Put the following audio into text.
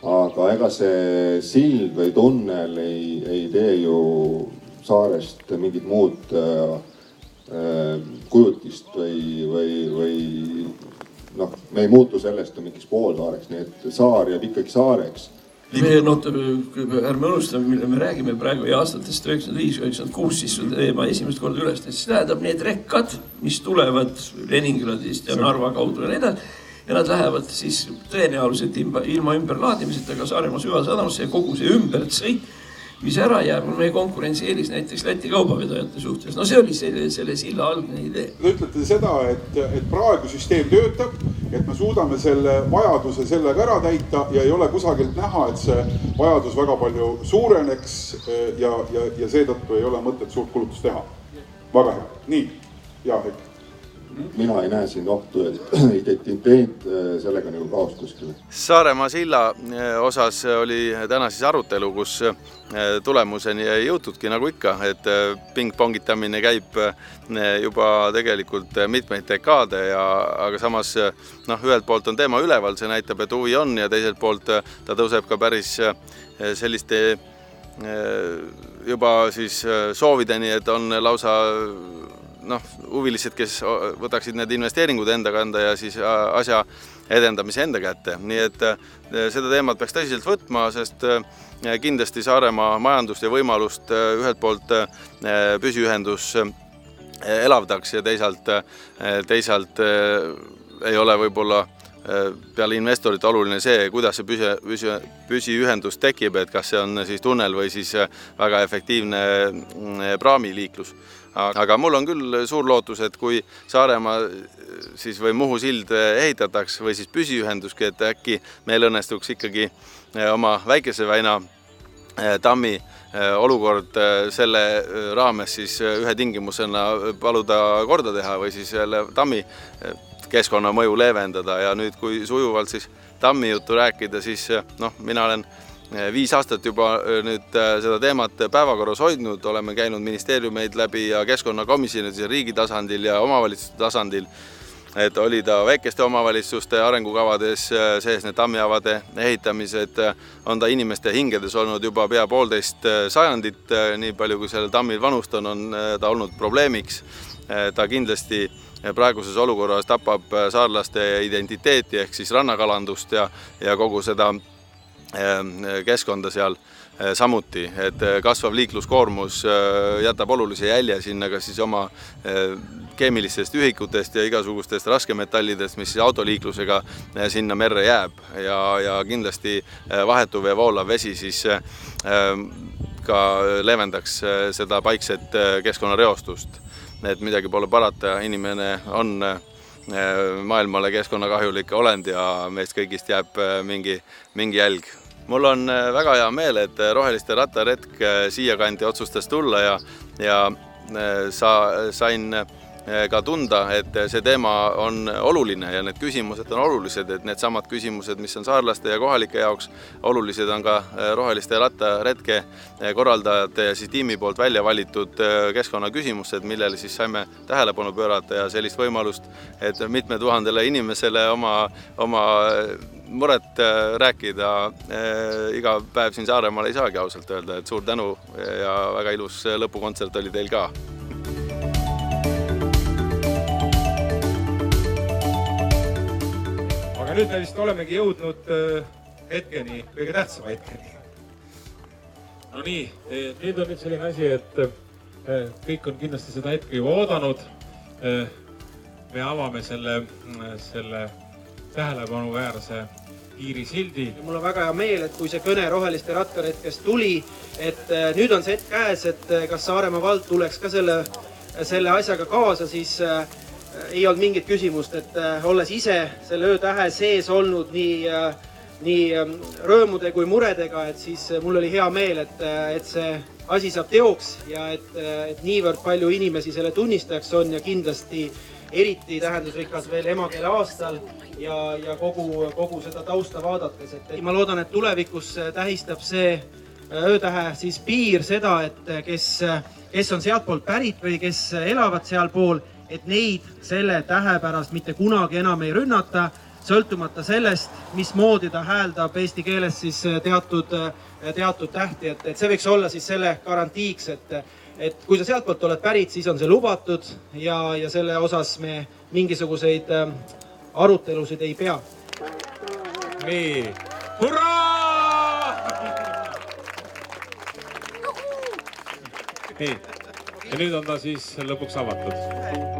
Aga ega see sild või tunnel ei tee ju saarest mingit muud kujutist või me ei muutu sellest mingiks poolsaareks, nii et saar jääb ikkagi saareks. Ärme unustame, mille me räägime praegu ja aastatest 1995-1996, siis on teema esimest korda üles. Siis tähendab need rekkad, mis tulevad Leningradist ja Narva kaudu ja nii edasi. Ja nad lähevad siis tõenäoliselt ilma ümberlaadimiseta ka Saaremaa süvasadamusse ja kogu see ümbertsõit, mis ära jääb, on meie konkurentsieelis näiteks Läti kaubavedajate suhtes. No see oli selle silla algne idee. Te ütlete seda, et praegu süsteem töötab, et me suudame selle vajaduse sellega ära täita ja ei ole kusagilt näha, et see vajadus väga palju suureneks ja seetõttu ei ole mõtet suurt kulutust teha. Väga hea. Nii, Jaak. Mina ei näe siin ohtu, et identiteet sellega nagu kaos kuskile. Saaremaa silla osas oli täna siis arutelu, kus tulemuseni ei jõutudki nagu ikka, et pingpongitamine käib juba tegelikult mitmeid dekaade, aga samas ühelt poolt on teema üleval, see näitab, et huvi on ja teiselt poolt ta tõuseb ka päris selliste juba siis soovideni, et on lausa huvilised, kes võtaksid need investeeringud enda kanda ja siis asja edendamise enda kätte. Nii et seda teemat peaks tõsiselt võtma, sest kindlasti Saaremaa majandust ja võimalust ühelt poolt püsiühendus elavdaks ja teisalt ei ole võib-olla peale investorite oluline see, kuidas see püsiühendus tekib, et kas see on siis tunnel või siis väga efektiivne praamiliiklus. Aga mul on küll suur lootus, et kui Saaremaa siis või Muhu sild ehitataks või siis püsiühenduski, et äkki meil õnnestuks ikkagi oma Väikese väina tammi olukord selle raames siis ühe tingimusena paluda korda teha või siis selle tammi keskkonnamõju leevendada ja nüüd, kui sujuvalt siis tammi juttu rääkida, siis mina olen 5 aastat juba nüüd seda teemat päevakorras hoidnud, oleme käinud ministeeriumeid läbi ja keskkonnakomisjonid riigi tasandil ja omavalitsuste tasandil, et oli ta väikeste omavalitsuste arengukavades sees need tammiavade ehitamised, on ta inimeste hingedes olnud juba pea 1,5 sajandit, nii palju kui sellel tammil vanust on ta olnud probleemiks. Ta kindlasti praeguses olukorras tapab saarlaste identiteeti ehk siis rannakalandust ja kogu seda keskkonda seal samuti, et kasvav liikluskoormus jätab olulise jälje sinna ka siis oma keemilistest ühikutest ja igasugustest raskemetallidest, mis autoliiklusega sinna merre jääb ja kindlasti vahetuv ja voolav vesi siis ka leevendaks seda paikset keskkonnareostust. Et midagi pole parata, inimene on maailmale keskkonnakahjulik olend ja meist kõigist jääb mingi jälg. Mul on väga hea meel, et Roheliste rattaretk siia kanti otsustas tulla ja sain ka tunda, et see teema on oluline ja need küsimused on olulised, et need samad küsimused, mis on saarlaste ja kohalike jaoks olulised, on ka Roheliste rattaretke korraldajate ja siis tiimi poolt välja valitud keskkonnaküsimused, millele siis saime tähelepanu pöörata ja sellist võimalust, et mitme tuhandele inimesele oma muret rääkida iga päev siin Saaremaal ei saagi ausalt öelda, et suur tänu ja väga ilus lõpukontsert oli teil ka. Aga nüüd me vist olemegi jõudnud hetkeni, kõige tähtsama hetkeni. No nii, nüüd on nüüd selline asi, et kõik on kindlasti seda hetke juba oodanud. Me avame selle tähelepanuväärse piirisildi. Mul on väga hea meel, et kui see kõne Roheliste rattaretkest tuli, et nüüd on see hetk käes, et kas Saaremaa vald tuleks ka selle asjaga kaasa, siis ei olnud mingit küsimust, et olles ise selle öötähe sees olnud nii rõõmude kui muredega, et siis mul oli hea meel, et see asi saab teoks ja et niivõrd palju inimesi selle tunnistajaks on ja kindlasti eriti tähendusrikas veel emakeele aastal ja kogu seda tausta vaadates. Et ma loodan, et tulevikus tähistab see öötähe siis piir seda, et kes on sealtpoolt pärit või kes elavad sealpool, et neid selle tähe pärast mitte kunagi enam ei rünnata, sõltumata sellest, mismoodi ta hääldab eesti keeles siis teatud tähti, et see võiks olla siis selle garantiiks, et kui sa sealtpoolt oled pärit, siis on see lubatud ja selle osas me mingisuguseid arutelusid ei pea. Nii, hurraa! Nii, ja nüüd on ta siis lõpuks avatud.